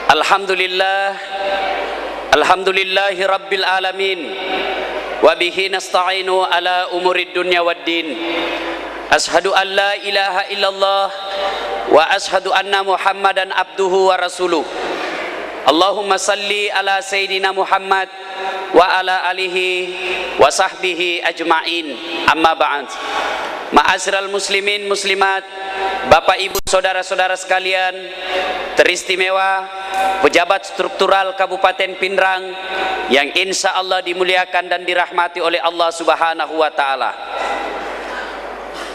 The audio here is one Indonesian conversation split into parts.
Alhamdulillah, alhamdulillahi rabbil alamin, wa bihi nasta'inu ala umurid dunya waddin. Ashhadu an la ilaha illallah wa ashhadu anna muhammadan abduhu wa rasuluh. Allahumma salli ala sayyidina Muhammad wa ala alihi wa sahbihi ajma'in. Amma ba'd. Ma'asyiral muslimin muslimat, Bapak Ibu saudara-saudara sekalian teristimewa, pejabat struktural Kabupaten Pindrang yang insya Allah dimuliakan dan dirahmati oleh Allah Subhanahu wa Ta'ala.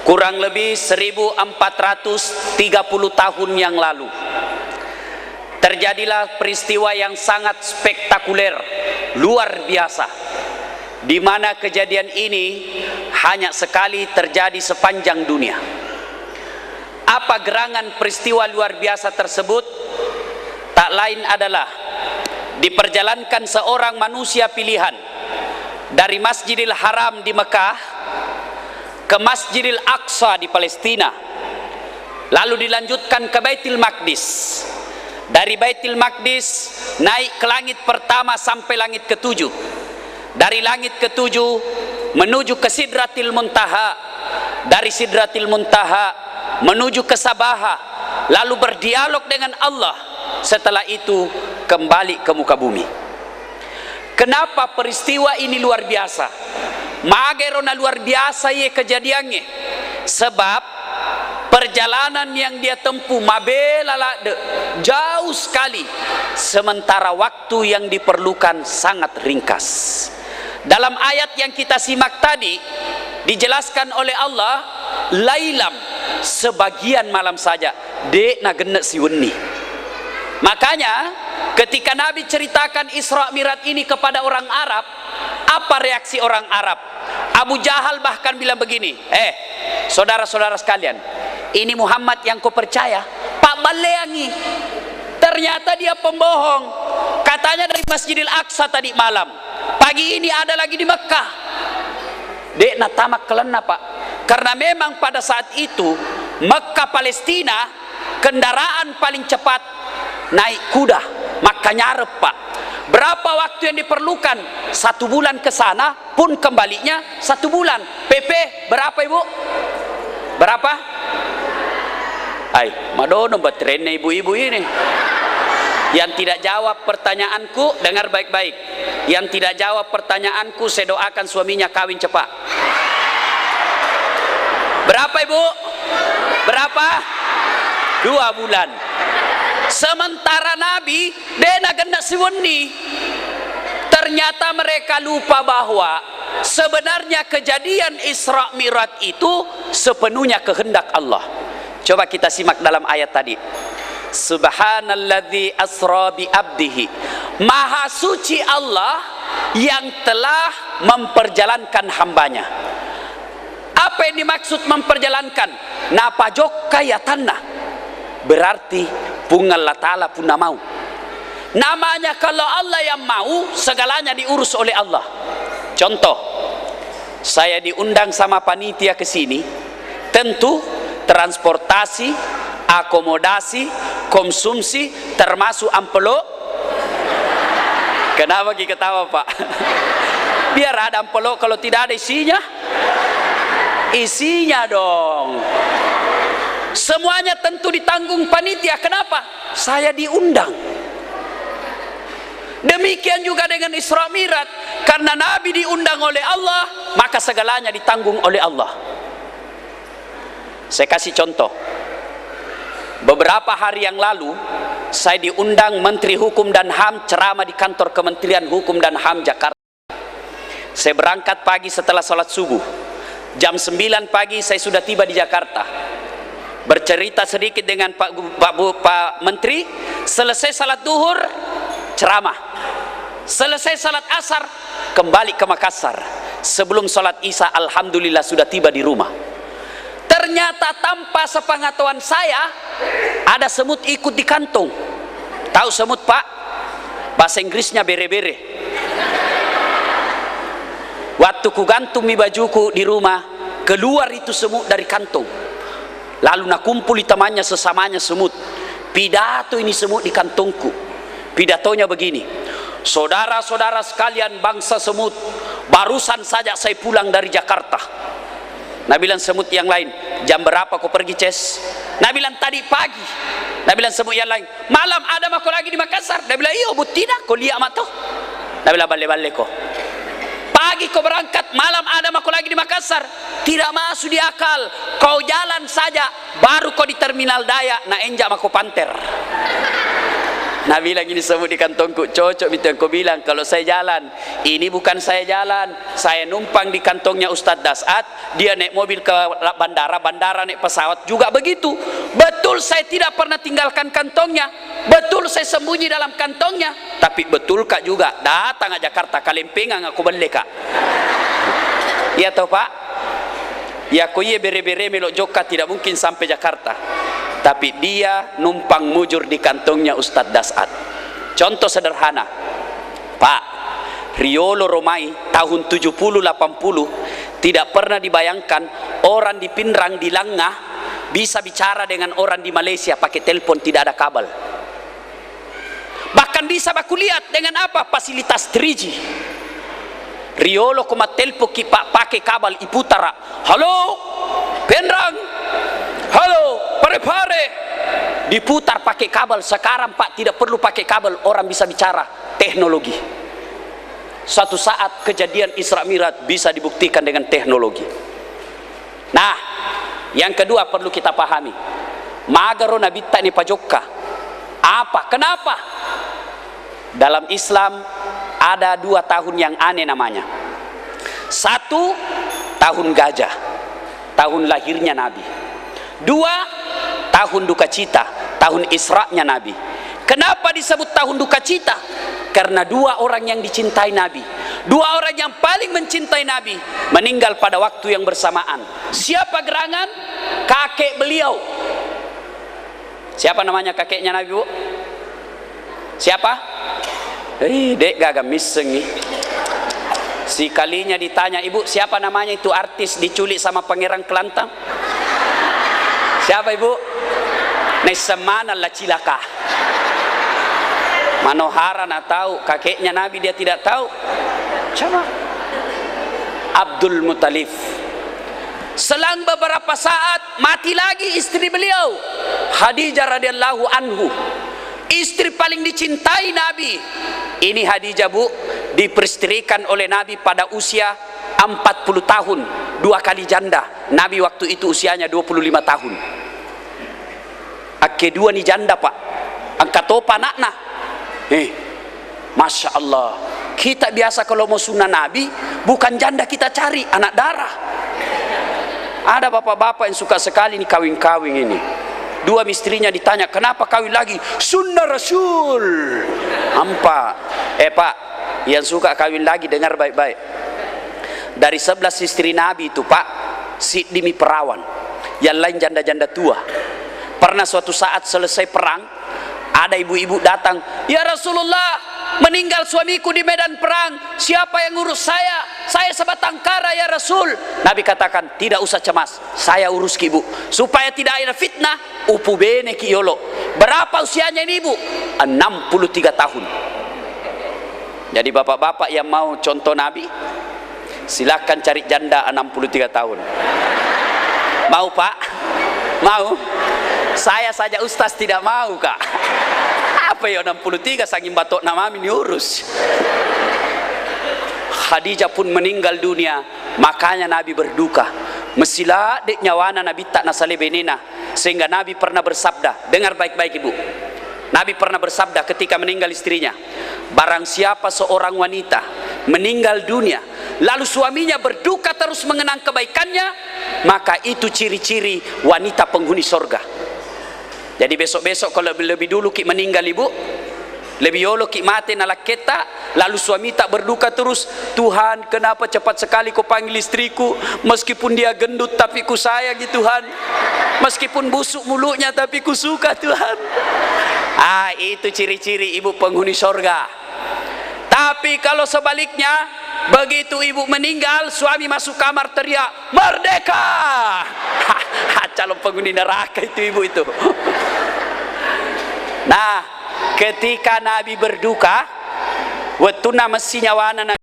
Kurang lebih 1430 tahun yang lalu terjadilah peristiwa yang sangat spektakuler, luar biasa, di mana kejadian ini hanya sekali terjadi sepanjang dunia. Apa gerangan peristiwa luar biasa tersebut? Tak lain adalah diperjalankan seorang manusia pilihan dari Masjidil Haram di Mekah ke Masjidil Aqsa di Palestina, lalu dilanjutkan ke Baitul Maqdis. Dari Baitul Maqdis naik ke langit pertama sampai langit ketujuh. Dari langit ketujuh menuju ke Sidratil Muntaha. Dari Sidratil Muntaha menuju ke Sabaha, lalu berdialog dengan Allah. Setelah itu kembali ke muka bumi. Kenapa peristiwa ini luar biasa? Magerona luar biasa ye kejadiannya. Sebab perjalanan yang dia tempuh mabelala jauh sekali, sementara waktu yang diperlukan sangat ringkas. Dalam ayat yang kita simak tadi dijelaskan oleh Allah, lailam, sebagian malam saja, dek na genek si weni. Makanya ketika Nabi ceritakan Isra Mi'raj ini kepada orang Arab, apa reaksi orang Arab? Abu Jahal bahkan bilang begini, saudara-saudara sekalian, ini Muhammad yang kau percaya, Pak Baleangi, ternyata dia pembohong. Katanya dari Masjidil Aqsa tadi malam, pagi ini ada lagi di Mekah. Dek na tamak kelena Pak, karena memang pada saat itu Mekah Palestina kendaraan paling cepat naik kuda, maka nyarep Pak. Berapa waktu yang diperlukan? 1 bulan ke sana pun kembalinya 1 bulan. PP berapa Ibu? Berapa? Madono batrennya ibu-ibu ini. Yang tidak jawab pertanyaanku, dengar baik-baik. Yang tidak jawab pertanyaanku, saya doakan suaminya kawin cepat. Berapa Ibu? Berapa? 2 bulan. Sementara Nabi dena gendak siwani. Ternyata mereka lupa bahwa sebenarnya kejadian Isra Mi'raj itu sepenuhnya kehendak Allah. Coba kita simak dalam ayat tadi. Subhanalladzi asra bi abdihi. Maha suci Allah yang telah memperjalankan hambanya. Apa yang dimaksud memperjalankan? Napa jokka ya tanah. Berarti pungal Allah Ta'ala pun mau. Namanya kalau Allah yang mau, segalanya diurus oleh Allah. Contoh, saya diundang sama panitia ke sini, tentu transportasi, akomodasi, konsumsi, termasuk ampelok. Kenapa kita ketawa Pak? Biar ada ampelok, kalau tidak ada isinya, isinya dong. Semuanya tentu ditanggung panitia. Kenapa? Saya diundang. Demikian juga dengan Isra Mi'raj, karena Nabi diundang oleh Allah, maka segalanya ditanggung oleh Allah. Saya kasih contoh. Beberapa hari yang lalu saya diundang Menteri Hukum dan HAM ceramah di kantor Kementerian Hukum dan HAM Jakarta. Saya berangkat pagi setelah sholat subuh. Jam 9 pagi saya sudah tiba di Jakarta. Bercerita sedikit dengan Pak Menteri. Selesai salat duhur ceramah, selesai salat asar kembali ke Makassar. Sebelum salat isya alhamdulillah sudah tiba di rumah. Ternyata tanpa sepengetahuan saya ada semut ikut di kantong. Tahu semut Pak? Bahasa Inggrisnya bere-bere. Waktu ku gantung mi bajuku di rumah, keluar itu semut dari kantong. Lalu nak kumpul temannya sesamanya semut. Pidato ini semut di kantongku. Pidatonya begini, saudara-saudara sekalian bangsa semut, barusan saja saya pulang dari Jakarta. Nabi bilang semut yang lain, jam berapa kau pergi Ces? Nabi bilang tadi pagi. Nabi bilang semut yang lain, malam ada aku lagi di Makassar. Nabi bilang iya bu tidak, kau lihat mata. Nabi bilang balik-balik kau. Pagi kau berangkat, malam ada aku lagi di Makassar. Tidak masuk di akal. Kau jalan saja, baru kau di terminal Dayak, na enjak mako panter. Nabi bilang ini semut di kantongku, cocok itu yang kau bilang. Kalau saya jalan, ini bukan saya jalan, saya numpang di kantongnya Ustadz Dasat. Dia naik mobil ke bandara, bandara naik pesawat juga begitu. Betul saya tidak pernah tinggalkan kantongnya, betul saya sembunyi dalam kantongnya. Tapi betul kak juga datang ke Jakarta kalimpengang aku beli kak. Iya toh pak? Ya kau iya bere-bere melok joka tidak mungkin sampai Jakarta. Tapi dia numpang mujur di kantongnya Ustadz Dasat. Contoh sederhana, Pak, Riolo Romai tahun 70-80 tidak pernah dibayangkan orang di Pinrang di Langah bisa bicara dengan orang di Malaysia pakai telepon tidak ada kabel. Bahkan bisa baku lihat dengan apa? Fasilitas 3G. Riolo kuma telepon kita pakai kabel iputara. Halo, Pinrang. Halo, pare-pare. Diputar pakai kabel. Sekarang Pak tidak perlu pakai kabel, orang bisa bicara. Teknologi. Suatu saat kejadian Isra Mi'raj bisa dibuktikan dengan teknologi. Nah, yang kedua perlu kita pahami. Magaro Nabi ni pajokka. Apa? Kenapa? Dalam Islam ada 2 tahun yang aneh namanya. 1 tahun gajah, tahun lahirnya Nabi. 2 tahun duka cita, tahun Isra'nya Nabi. Kenapa disebut tahun duka cita? Karena 2 orang yang dicintai Nabi, 2 orang yang paling mencintai Nabi meninggal pada waktu yang bersamaan. Siapa gerangan? Kakek beliau. Siapa namanya kakeknya Nabi bu? Siapa? Dek gagam miseng nih. Si kalinya ditanya, ibu siapa namanya itu artis diculik sama Pangeran Kelantang? Siapa ibu? Nesemana la cilaka. Manohara nak tahu, kakeknya Nabi dia tidak tahu. Coba. Abdul Muttalib. Selang beberapa saat mati lagi istri beliau, Khadijah radhiyallahu anhu. Istri paling dicintai Nabi. Ini Khadijah bu, diperistrikan oleh Nabi pada usia 40 tahun, 2 kali janda. Nabi waktu itu usianya 25 tahun. Kedua ni janda pak, angkat topa anakna. Masya Allah. Kita biasa kalau mau sunnah Nabi, bukan janda kita cari, anak darah. Ada bapak-bapak yang suka sekali nih kawin-kawin ini. 2 istrinya ditanya, kenapa kawin lagi? Sunnah Rasul. Ampa. Pak, yang suka kawin lagi dengar baik-baik. Dari 11 istri Nabi itu pak, si demi perawan, yang lain janda-janda tua. Pernah suatu saat selesai perang, ada ibu-ibu datang, ya Rasulullah, meninggal suamiku di medan perang, siapa yang ngurus saya? Saya sebatang kara ya Rasul. Nabi katakan, tidak usah cemas, saya urus ki ibu, supaya tidak ada fitnah. Upu bene ki yolo. Berapa usianya ini ibu? 63 tahun. Jadi bapak-bapak yang mau contoh Nabi, silakan cari janda 63 tahun. Mau pak? Mau? Saya saja ustaz tidak mau kak. Apa ya 63 saking batok nama ini urus. Khadijah pun meninggal dunia, makanya Nabi berduka. Mesilah dek nyawana Nabi tak nasale benena, sehingga Nabi pernah bersabda, dengar baik-baik ibu. Nabi pernah bersabda ketika meninggal istrinya, barang siapa seorang wanita meninggal dunia lalu suaminya berduka terus mengenang kebaikannya, maka itu ciri-ciri wanita penghuni sorga. Jadi besok-besok kalau lebih dulu ki meninggal ibu, lebih dulu ki mati nalak kita, lalu suami tak berduka terus, Tuhan kenapa cepat sekali kau panggil istriku, meskipun dia gendut tapi ku sayang Tuhan, meskipun busuk mulutnya tapi ku suka Tuhan. Itu ciri-ciri ibu penghuni sorga. Tapi kalau sebaliknya, begitu ibu meninggal, suami masuk kamar teriak, merdeka. Calon penghuni neraka itu ibu itu. Nah, ketika Nabi berduka, wetuna mestinya wana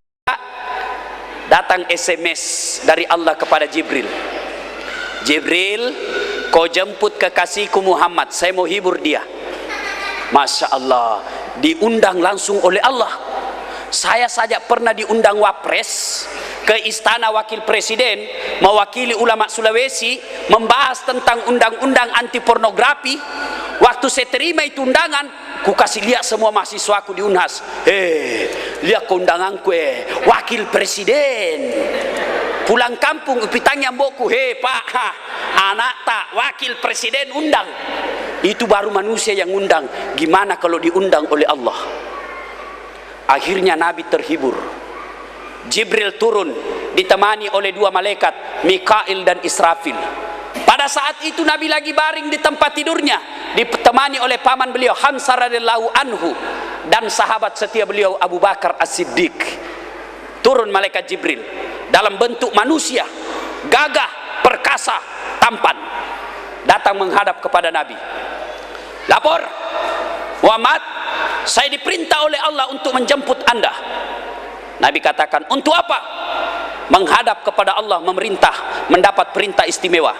datang SMS dari Allah kepada Jibril. Jibril, kau jemput kekasihku Muhammad, saya mau hibur dia. Masya Allah, diundang langsung oleh Allah. Saya saja pernah diundang Wapres ke istana wakil presiden, mewakili ulama Sulawesi, membahas tentang undang-undang anti pornografi. Waktu saya terima itu undangan, ku kasih lihat semua mahasiswaku di Unhas. Lihat keundanganku, wakil presiden. Pulang kampung, pitanya mbokku, pak, anak tak, wakil presiden undang. Itu baru manusia yang undang. Gimana kalau diundang oleh Allah? Akhirnya Nabi terhibur. Jibril turun ditemani oleh dua malaikat, Mikail dan Israfil. Pada saat itu Nabi lagi baring di tempat tidurnya, ditemani oleh paman beliau Hamzah radhiyallahu anhu dan sahabat setia beliau Abu Bakar As-Siddiq. Turun malaikat Jibril dalam bentuk manusia, gagah, perkasa, tampan, datang menghadap kepada Nabi. Lapor, Muhammad, saya diperintah oleh Allah untuk menjemput Anda. Nabi katakan, untuk apa? Menghadap kepada Allah, memerintah, mendapat perintah istimewa.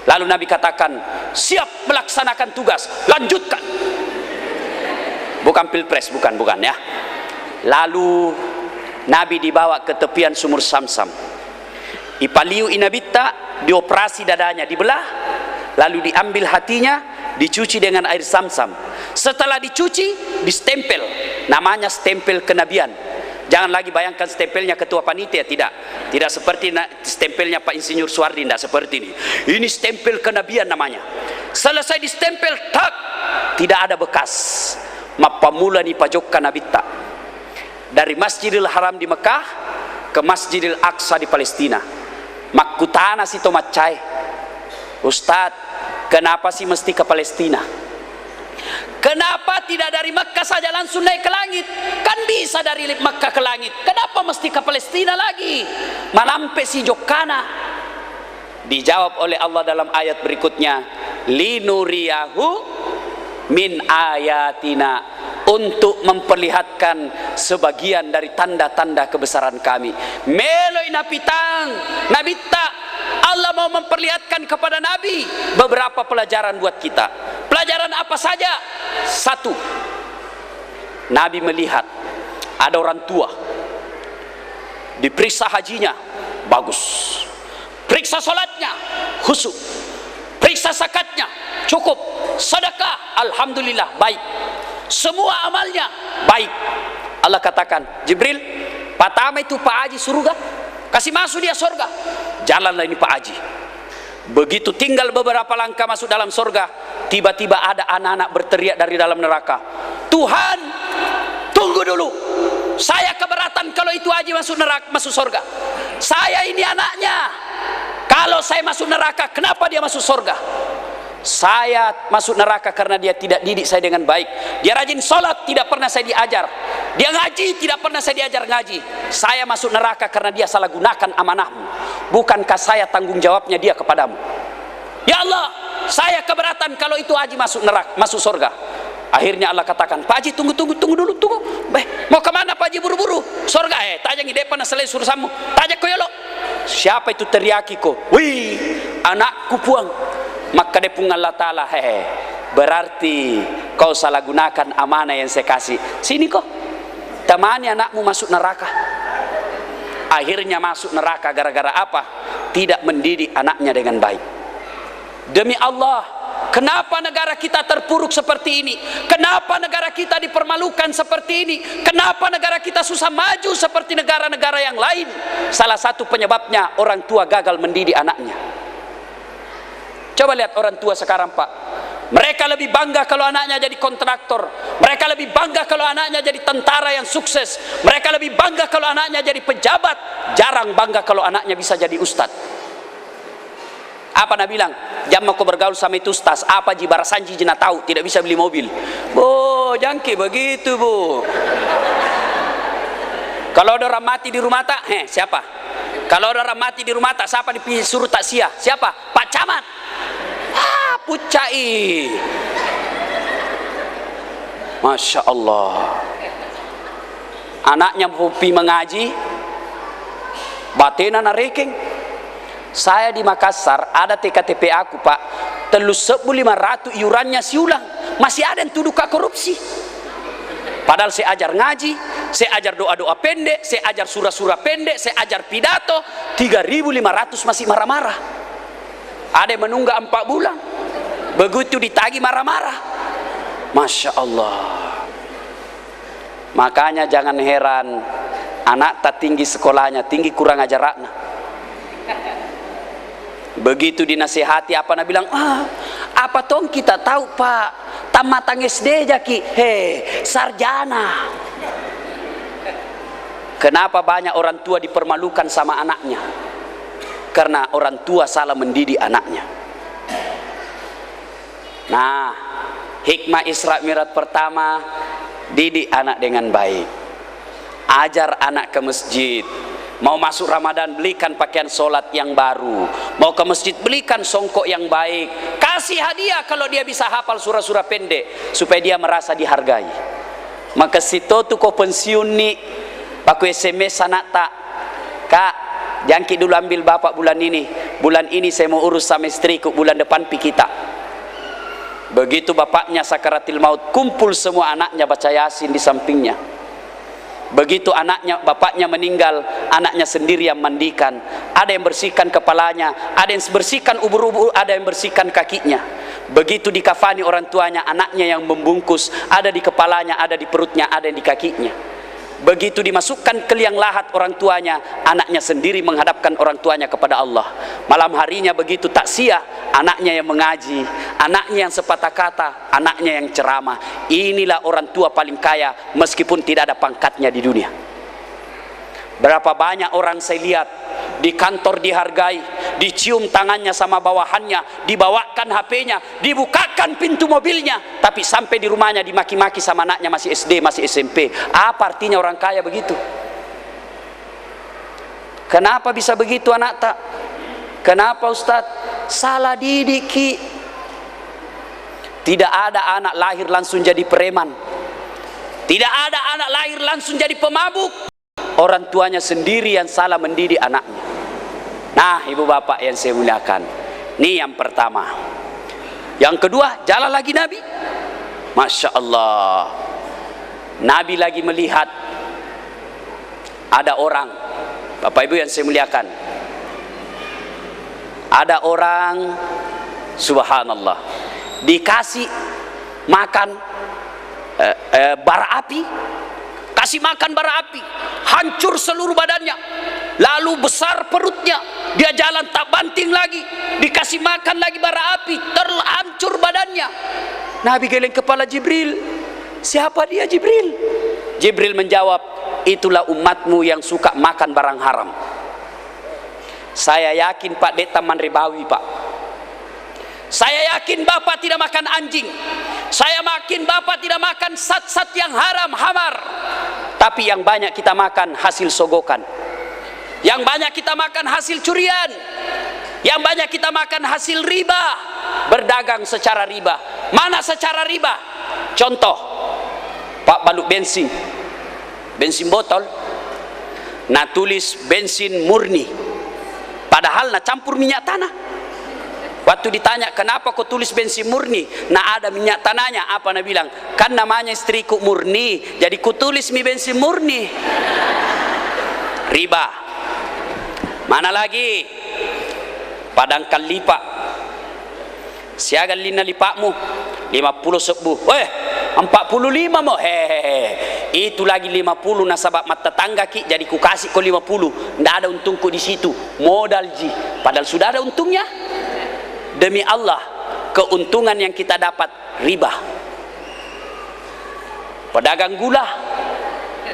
Lalu Nabi katakan, siap melaksanakan tugas, lanjutkan. Bukan pilpres, bukan ya. Lalu Nabi dibawa ke tepian sumur Samsam. Ipaliu inabita, dioperasi dadanya, dibelah, lalu diambil hatinya, dicuci dengan air Samsam. Setelah dicuci, distempel, namanya stempel kenabian. Jangan lagi bayangkan stempelnya ketua panitia, tidak seperti stempelnya Pak Insinyur Suwardi, tidak seperti ini. Ini stempel kenabian namanya. Selesai distempel, tak, tidak ada bekas. Mapamula ni pajokkan nabita. Dari Masjidil Haram di Mekah ke Masjidil Aqsa di Palestina. Makutana si tomacai. Ustadz, kenapa sih mesti ke Palestina? Kenapa tidak dari Mekah saja langsung naik ke langit? Kan bisa dari Mekah ke langit. Kenapa mesti ke Palestina lagi? Malampe si Jokana. Dijawab oleh Allah dalam ayat berikutnya, linuriyahu min ayatina, untuk memperlihatkan sebagian dari tanda-tanda kebesaran kami. Meloi napitang nabita, Allah mau memperlihatkan kepada Nabi beberapa pelajaran buat kita. Pelajaran apa saja? Satu, Nabi melihat ada orang tua, diperiksa hajinya, bagus. Periksa salatnya, khusyuk. Periksa zakatnya, cukup. Sedekah, alhamdulillah, baik. Semua amalnya baik. Allah katakan, Jibril, pertama itu Pak Haji surga, kasih masuk dia surga. Jalanlah ini Pak Haji. Begitu tinggal beberapa langkah masuk dalam surga, tiba-tiba ada anak-anak berteriak dari dalam neraka, Tuhan, tunggu dulu, saya keberatan kalau itu Haji masuk neraka, masuk surga. Saya ini anaknya, kalau saya masuk neraka, kenapa dia masuk surga? Saya masuk neraka karena dia tidak didik saya dengan baik. Dia rajin sholat, tidak pernah saya diajar. Dia ngaji, tidak pernah saya diajar ngaji. Saya masuk neraka karena dia salah gunakan amanahmu. Bukankah saya tanggung jawabnya dia kepadamu? Ya Allah, saya keberatan kalau itu Haji masuk neraka, masuk surga. Akhirnya Allah katakan, Pak Haji tunggu dulu. Mau kemana Pak Haji buru-buru? Surga tanya ngi depan selesai surusamu. Tanya ko yolo. Siapa itu teriaki ko? Wih, anakku puang. Maka dia pun Allah Ta'ala, berarti kau salah gunakan amanah yang saya kasih. Sini kok, temani anakmu masuk neraka. Akhirnya masuk neraka gara-gara apa? Tidak mendidik anaknya dengan baik. Demi Allah, kenapa negara kita terpuruk seperti ini? Kenapa negara kita dipermalukan seperti ini? Kenapa negara kita susah maju seperti negara-negara yang lain? Salah satu penyebabnya orang tua gagal mendidik anaknya. Coba lihat orang tua sekarang Pak. Mereka lebih bangga kalau anaknya jadi kontraktor. Mereka lebih bangga kalau anaknya jadi tentara yang sukses. Mereka lebih bangga kalau anaknya jadi pejabat. Jarang bangga kalau anaknya bisa jadi ustad. Apa Nabi bilang? Jangan kau bergaul sama itu ustaz. Apa jibar sanji jena tahu tidak bisa beli mobil. Bu, jangki begitu bu. Kalau ada orang mati di rumah tak, siapa? Kalau ada orang mati di rumah tak, siapa disuruh takziah? Siapa? Pak Camat. Pucai. Masya Allah. Anaknya pergi mengaji, batena nareking. Saya di Makassar ada TKTP aku pak, telus 1.500 iurannya siulang, masih ada yang tuduh korupsi. Padahal saya ajar ngaji, saya ajar doa-doa pendek, saya ajar surah-surah pendek, saya ajar pidato, 3.500 masih marah-marah. Ada yang menunggak 4 bulan, begitu ditagi marah-marah. Masya Allah. Makanya jangan heran anak tak tinggi sekolahnya, tinggi kurang ajarannya. Begitu dinasihati apa nak bilang, apa tong kita tahu pak, tamatang SD jaki, sarjana. Kenapa banyak orang tua dipermalukan sama anaknya? Karena orang tua salah mendidik anaknya. Nah, hikmah Isra Mi'raj pertama, didik anak dengan baik. Ajar anak ke masjid. Mau masuk Ramadan, belikan pakaian sholat yang baru. Mau ke masjid, belikan songkok yang baik. Kasih hadiah kalau dia bisa hafal surah-surah pendek, supaya dia merasa dihargai. Maka situ tu kau pensiun nih, pakai SMS anak tak, kak, jangki dulu ambil bapak bulan ini. Bulan ini saya mau urus sama istriku, bulan depan pi kita. Begitu bapaknya sakaratil maut, kumpul semua anaknya baca Yasin di sampingnya. Begitu bapaknya meninggal, anaknya sendiri yang mandikan. Ada yang bersihkan kepalanya, ada yang bersihkan ubur-ubur, ada yang bersihkan kakinya. Begitu dikafani orang tuanya, anaknya yang membungkus, ada di kepalanya, ada di perutnya, ada yang di kakinya. Begitu dimasukkan ke liang lahat orang tuanya, anaknya sendiri menghadapkan orang tuanya kepada Allah. Malam harinya begitu taksiah, anaknya yang mengaji, anaknya yang sepatah kata, anaknya yang ceramah. Inilah orang tua paling kaya meskipun tidak ada pangkatnya di dunia. Berapa banyak orang saya lihat di kantor dihargai, dicium tangannya sama bawahannya, dibawakan HP-nya, dibukakan pintu mobilnya, tapi sampai di rumahnya dimaki-maki sama anaknya masih SD, masih SMP. Apa artinya orang kaya begitu? Kenapa bisa begitu anak tak? Kenapa Ustadz? Salah didik ki. Tidak ada anak lahir langsung jadi preman. Tidak ada anak lahir langsung jadi pemabuk. Orang tuanya sendiri yang salah mendidik anaknya. Nah, ibu bapak yang saya muliakan, ini yang pertama. Yang kedua, jalan lagi Nabi. Masya Allah. Nabi lagi melihat ada orang, bapak ibu yang saya muliakan, ada orang, subhanallah, dikasih makan bara api. Kasih makan bara api, hancur seluruh badannya, lalu besar perutnya, dia jalan tak banting lagi, dikasih makan lagi bara api, terhancur badannya. Nabi geleng kepala Jibril, siapa dia Jibril? Jibril menjawab, itulah umatmu yang suka makan barang haram. Saya yakin Pak Dek taman ribawi Pak. Saya yakin Bapak tidak makan anjing. Saya yakin Bapak tidak makan sat-sat yang haram, hamar. Tapi yang banyak kita makan hasil sogokan. Yang banyak kita makan hasil curian. Yang banyak kita makan hasil riba. Berdagang secara riba. Mana secara riba? Contoh, Pak balut bensin. Bensin botol. Nah tulis bensin murni. Padahal nah campur minyak tanah. Waktu ditanya kenapa kau tulis bensin murni, nah ada minyak tanahnya, apa nak bilang? Kan namanya istriku murni, jadi ku tulis mi bensin murni. Riba. Mana lagi? Padangkan lipa. Siaga lina lipakmu 50 sebu. 45 mo. Itu lagi 50 nasabab mata tangga ki, jadi ku kasih kau 50. Ndak ada untungku di situ. Modal ji. Padahal sudah ada untungnya. Demi Allah, keuntungan yang kita dapat riba. Pedagang gula,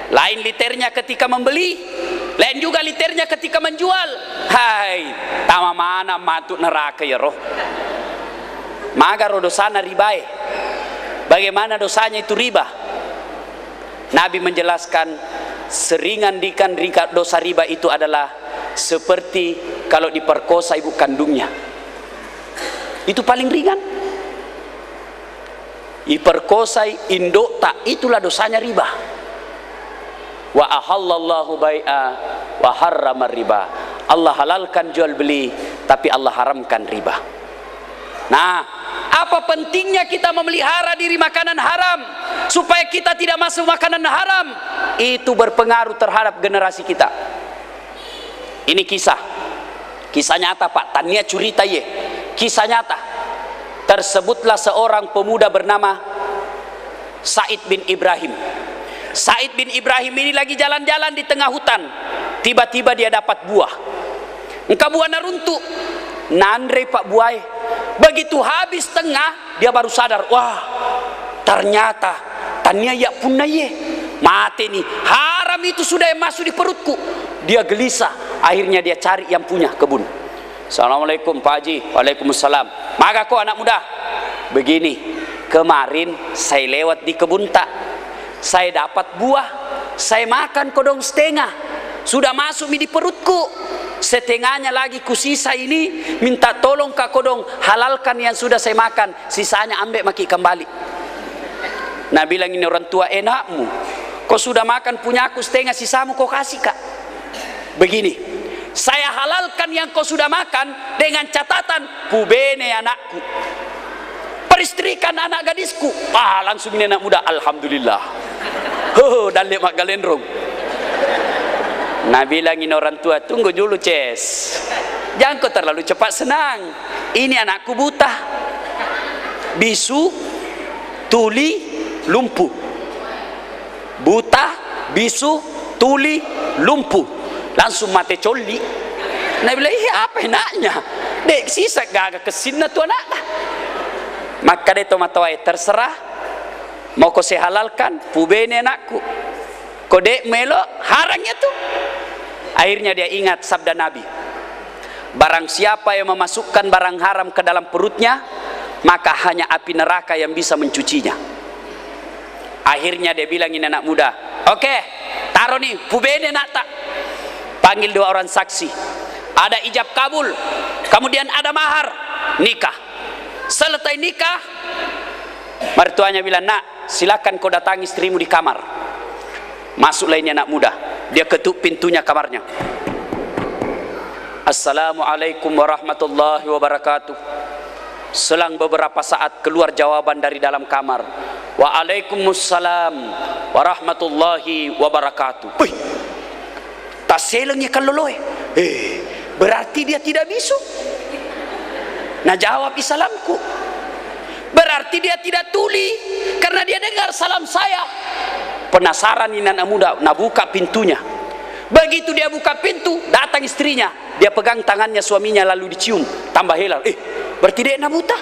lain liternya ketika membeli, lain juga liternya ketika menjual. Hai, tama mana matut neraka ya roh. Maga dosana ribae. Bagaimana dosanya itu riba? Nabi menjelaskan seringandikan dosa riba itu adalah seperti kalau diperkosa ibu kandungnya. Itu paling ringan. diperkosai induk tak, itulah dosanya riba. Wa ahallallahu bai'a wa harrama riba. Allah halalkan jual beli, tapi Allah haramkan riba. Nah, apa pentingnya kita memelihara diri makanan haram supaya kita tidak masuk makanan haram? Itu berpengaruh terhadap generasi kita. Ini kisah nyata Pak, tania curita ye. Kisah nyata. Tersebutlah seorang pemuda bernama Said bin Ibrahim. Said bin Ibrahim ini lagi jalan-jalan di tengah hutan. Tiba-tiba dia dapat buah. Engkau buah naruntuk. Nandre Pak buai. Begitu habis tengah, dia baru sadar, wah, ternyata tania ya punna ye. Mati nih, haram itu sudah yang masuk di perutku. Dia gelisah, akhirnya dia cari yang punya kebun. Assalamualaikum Pak Haji. Waalaikumsalam. Maka kok anak muda, begini, kemarin saya lewat di kebun tak, saya dapat buah, saya makan kodong setengah, sudah masuk di perutku, setengahnya lagi kusisa ini, minta tolong Kak Kodong halalkan yang sudah saya makan, sisanya ambil maki kembali. Nah bilang ini orang tua, enakmu, kau sudah makan punya aku setengah, sisamu kau kasih Kak. Begini, saya halalkan yang kau sudah makan dengan catatan kubene anakku, peristrikan anak gadisku. Langsung ini anak muda, alhamdulillah. Dan lemak galendrong. Nah bilangin orang tua, tunggu dulu Ces, jangan kau terlalu cepat senang. Ini anakku buta, bisu, tuli, lumpuh. Buta, bisu, tuli, lumpuh. Langsung mati coli. Nah bilang, apa enaknya? Dek sisa gak kesina tuh anak. Maka dia tomatowai, terserah mau kau sehalalkan pubene anakku, kode melo harangnya tuh. Akhirnya dia ingat sabda Nabi, barang siapa yang memasukkan barang haram ke dalam perutnya, maka hanya api neraka yang bisa mencucinya. Akhirnya dia bilang ini anak muda, oke, taruh nih pubene nak tak. Panggil 2 orang saksi, ada ijab kabul, kemudian ada mahar, nikah. Selesai nikah, mertuanya bilang, nak silakan kau datangi istrimu di kamar. Masuklah ini anak muda, dia ketuk pintunya kamarnya. Assalamualaikum warahmatullahi wabarakatuh. Selang beberapa saat keluar jawaban dari dalam kamar, waalaikumsalam warahmatullahi wabarakatuh. Wih, tak selengnya kaloloy. Berarti dia tidak bisu. Nah jawab salamku, berarti dia tidak tuli karena dia dengar salam saya. Penasaran ini anak muda, nah buka pintunya. Begitu dia buka pintu, datang istrinya, dia pegang tangannya suaminya lalu dicium, tambah helal. Berarti dia nak buta,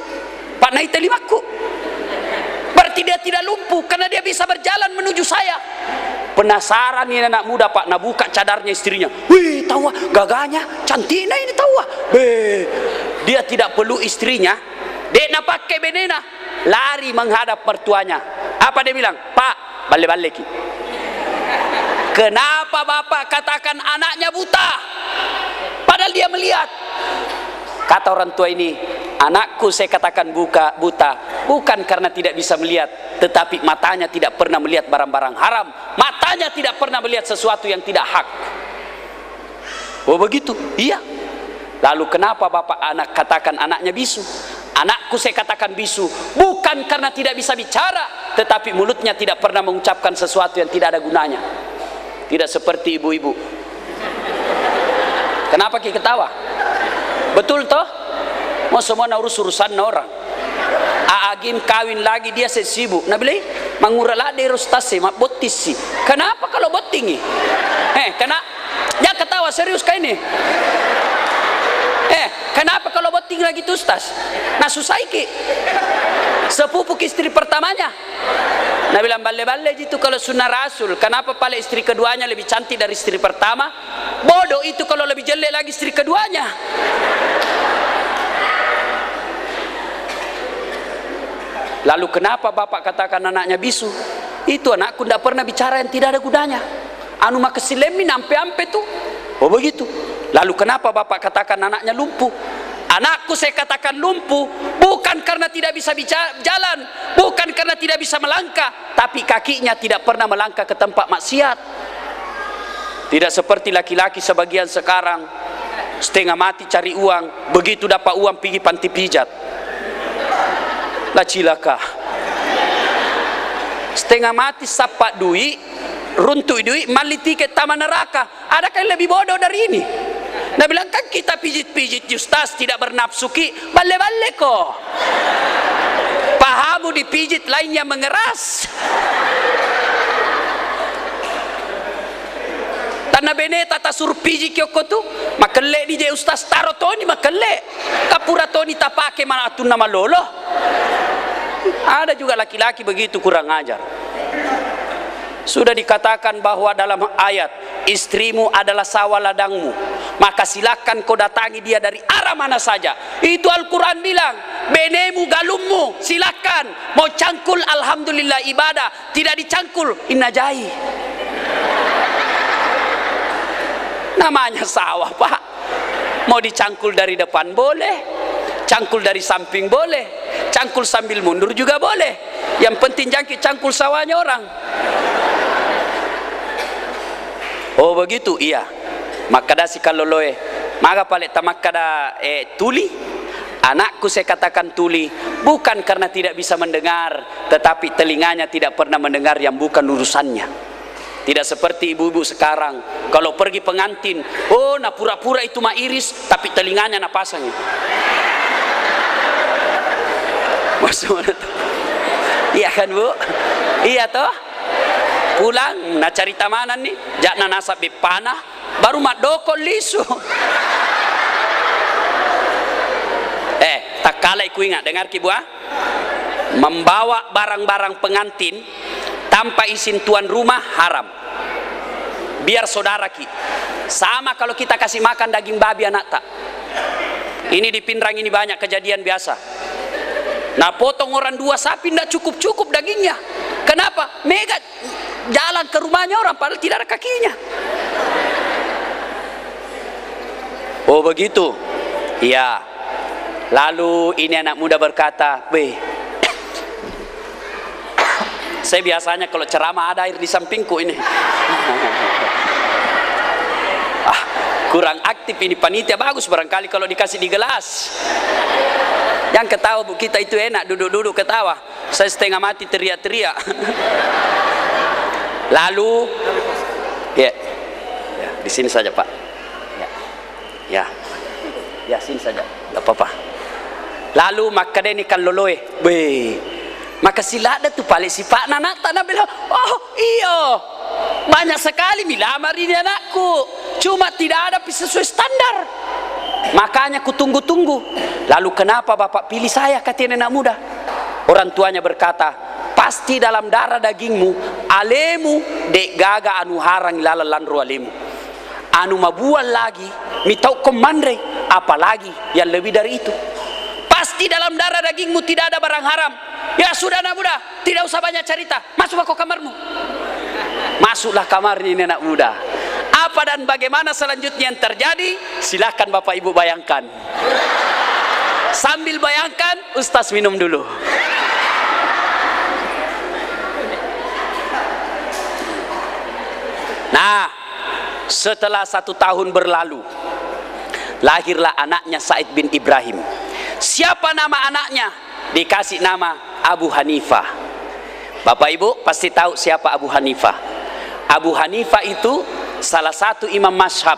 Pak Naita limaku. Berarti dia tidak lumpuh karena dia bisa berjalan menuju saya. Penasaran ini anak muda Pak, nah buka cadarnya istrinya. Wih, tahu gagahnya, cantiknya ini tahu. Dia tidak perlu istrinya, dia nak pakai benena, lari menghadap mertuanya. Apa dia bilang? Pak, balik-balik. Kenapa bapak katakan anaknya buta? Padahal dia melihat. Kata orang tua ini, anakku saya katakan buta bukan karena tidak bisa melihat, tetapi matanya tidak pernah melihat barang-barang haram, matanya tidak pernah melihat sesuatu yang tidak hak. Oh begitu? Iya. Lalu kenapa bapak anak katakan anaknya bisu? Anakku saya katakan bisu bukan karena tidak bisa bicara, tetapi mulutnya tidak pernah mengucapkan sesuatu yang tidak ada gunanya. Tidak seperti ibu-ibu. Kenapa kita ketawa? Betul toh? Mau semua urusan orang. Aagim kawin lagi dia sibuk. Nabi mangurala de rostase mak botisi. Kenapa kalau botingi? Kena ya ketawa serius kayak ini. Kenapa kalau boting lagi tuh Ustaz? Nah susah iki. Sepupu istri pertamanya. Nah bilang bale-bale gitu kalau sunnah Rasul. Kenapa pala istri keduanya lebih cantik dari istri pertama? Bodoh itu kalau lebih jelek lagi istri keduanya. Lalu kenapa bapak katakan anaknya bisu? Itu anakku tidak pernah bicara yang tidak ada gunanya. Anu makasilemin ampe-ampe tuh. Oh begitu. Lalu kenapa bapak katakan anaknya lumpuh? Anakku saya katakan lumpuh bukan karena tidak bisa jalan, bukan karena tidak bisa melangkah, tapi kakinya tidak pernah melangkah ke tempat maksiat. Tidak seperti laki-laki sebagian sekarang, setengah mati cari uang, begitu dapat uang pergi panti pijat. Lah cilaka. Setengah mati sapak duit, runtuh duit, mali tiket taman neraka. Adakah yang lebih bodoh dari ini? Nah bilang kan kita pijit-pijit Ustaz tidak bernafsuki, bale-bale kok. Pahamu dipijit lainnya mengeras. Tanah bene tata suruh pijit kyoko tu, makele di je Ustaz taro toni makele. Kapura toni tapake mana atun nama lolo. Ada juga laki-laki begitu kurang ajar. Sudah dikatakan bahwa dalam ayat, istrimu adalah sawah ladangmu, maka silakan kau datangi dia dari arah mana saja. Itu Al-Quran bilang, benemu galummu silakan, mau cangkul alhamdulillah ibadah, tidak dicangkul innajai. Namanya sawah pak, mau dicangkul dari depan boleh, cangkul dari samping boleh, cangkul sambil mundur juga boleh, yang penting jangkit cangkul sawahnya orang. Oh begitu, iya. Maka dasi kalau loe, maka paling tamak kada tuli. Anakku saya katakan tuli, bukan karena tidak bisa mendengar, tetapi telinganya tidak pernah mendengar yang bukan urusannya. Tidak seperti ibu-ibu sekarang, kalau pergi pengantin, oh na pura-pura itu mah iris, tapi telinganya na pasangnya. Maksudnya tuh, iya kan bu? Iya toh? Pulang, nak cari tamanan nih, jakna nasab panah, baru mak dokol lisu. Tak kalah ku ingat, dengar ki buah, membawa barang-barang pengantin tanpa izin tuan rumah haram. Biar saudara ki, sama kalau kita kasih makan daging babi anak tak. Ini di Pindrang ini banyak kejadian biasa. Nah potong orang 2 sapi tidak cukup dagingnya. Kenapa? Mega jalan ke rumahnya orang padahal tidak ada kakinya. Oh begitu. Iya. Lalu ini anak muda berkata, "Weh, saya biasanya kalau ceramah ada air di sampingku ini." Kurang aktif ini panitia, bagus barangkali kalau dikasih di gelas. Yang ketawa bu kita itu enak, duduk-duduk ketawa. Saya setengah mati teriak-teriak. Lalu, ya, di sini saja pak. Ya, sini saja, nggak apa-apa. Lalu maka dia ni kan loloe, maka sila ada tu paling si pak nanak tanah bilang, oh iyo, banyak sekali milamar ini anakku, cuma tidak ada sesuai standar. Makanya ku tunggu-tunggu. Lalu kenapa bapak pilih saya, kata anak muda? Orang tuanya berkata, pasti dalam darah dagingmu alemu dek gaga anu harang ilala landru alemu. Anu mabual lagi mitau komandre, apalagi yang lebih dari itu. Pasti dalam darah dagingmu tidak ada barang haram. Ya sudah anak muda, tidak usah banyak cerita, masuklah ke kamarmu. Masuklah kamarnya ini anak muda. Apa dan bagaimana selanjutnya yang terjadi, silakan bapak ibu bayangkan. Sambil bayangkan, Ustaz minum dulu. Nah, setelah 1 tahun berlalu, lahirlah anaknya Said bin Ibrahim. Siapa nama anaknya? Dikasih nama Abu Hanifah. Bapak ibu pasti tahu siapa Abu Hanifah. Abu Hanifah itu salah satu imam mazhab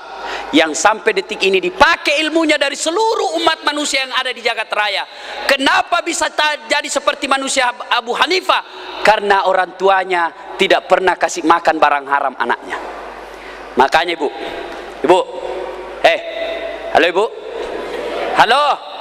yang sampai detik ini dipakai ilmunya dari seluruh umat manusia yang ada di jagat raya. Kenapa bisa jadi seperti manusia Abu Hanifah? Karena orang tuanya tidak pernah kasih makan barang haram anaknya. Makanya ibu, halo ibu, halo.